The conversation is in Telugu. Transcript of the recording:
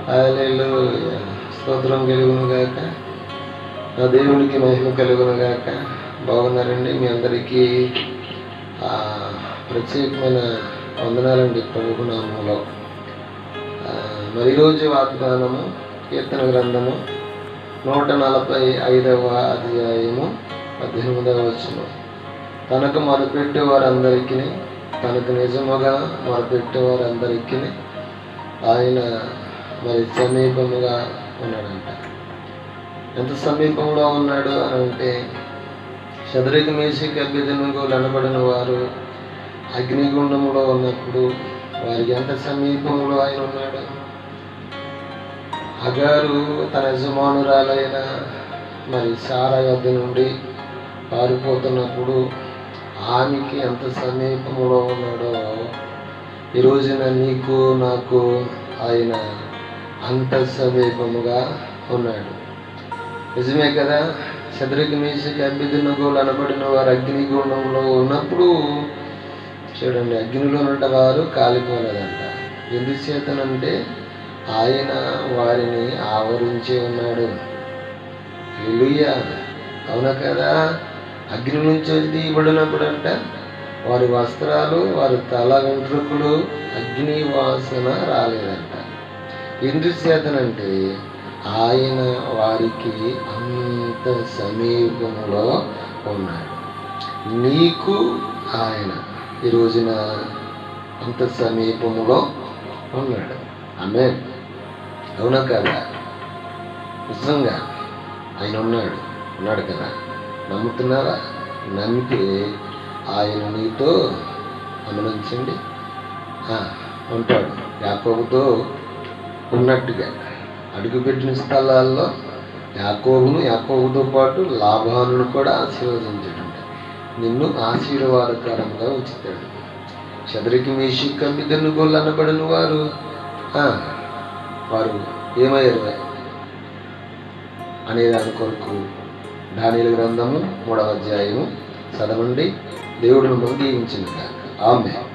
హల్లెలూయా. స్తోత్రం కలుగును గాక. నా దేవునికి మహిమ కలుగును గాక. బాగున్నారండి? మీ అందరికీ ప్రత్యేకమైన వందనాలండి ప్రభు నామములో. మరి ఈరోజు వాగ్దానము కీర్తన గ్రంథము 145వ అధ్యాయము 18వ వచనం. తనకు మొదపెట్టే వారందరికీ, తనకు నిజముగా మొదపెట్టే వారందరికీ ఆయన మరి సమీపముగా ఉన్నాడంట. ఎంత సమీపంలో ఉన్నాడు అని అంటే, షద్రక్ మేషక్ అబేద్నెగోలు అనబడిన వారు అగ్నిగుండములో ఉన్నప్పుడు వారికి ఎంత సమీపంలో ఆయన ఉన్నాడు. హగారు తన యజమానురాలైన మరి సారా యొద్ద నుండి పారిపోతున్నప్పుడు ఆమెకి ఎంత సమీపంలో ఉన్నాడో, ఈ రోజున నీకు నాకు ఆయన అంత సమీపముగా ఉన్నాడు. నిజమే కదా? షద్రక్ మేషక్ అబేద్నెగోలు అనబడిన వారు అగ్నిగుండంలో ఉన్నప్పుడు చూడండి, అగ్నిలో ఉన్న వారు కాలిపోలేదంట. ఎందుచేతనంటే ఆయన వారిని ఆవరించి ఉన్నాడు. హల్లెలూయా. అవునా కదా? అగ్ని నుంచి తీయబడినప్పుడు అంట వారి వస్త్రాలు, వారి తల వెంట్రుకలు అగ్ని వాసన రాలేదంట. ఎందుచేతనంటే ఆయన వారికి అంత సమీపంలో ఉన్నాడు. నీకు ఆయన ఈ రోజున అంత సమీపంలో ఉన్నాడు. ఆమేన్. అవునా కదా? నిజంగా ఆయన ఉన్నాడు కదా? నమ్ముతున్నారా? నమ్మితే ఆయన నీతో గమనించండి ఉంటాడు. యాకోబుతో ఉన్నట్టుగా అడుగుపెట్టిన స్థలాల్లో యాకోబుతో పాటు లాభాలను కూడా ఆశీర్వదించడంట. నిన్ను ఆశీర్వాదకరంగా ఉంచుతాడు. షద్రక్ మేషక్ అబేద్నెగోలు అనబడిన వారు ఏమయ్యారు అనే దాని కొరకు దానియేలు గ్రంథము 3వ అధ్యాయము చదవండి. దేవుడు మిమ్మల్ని దీవించును గాక. ఆమేన్.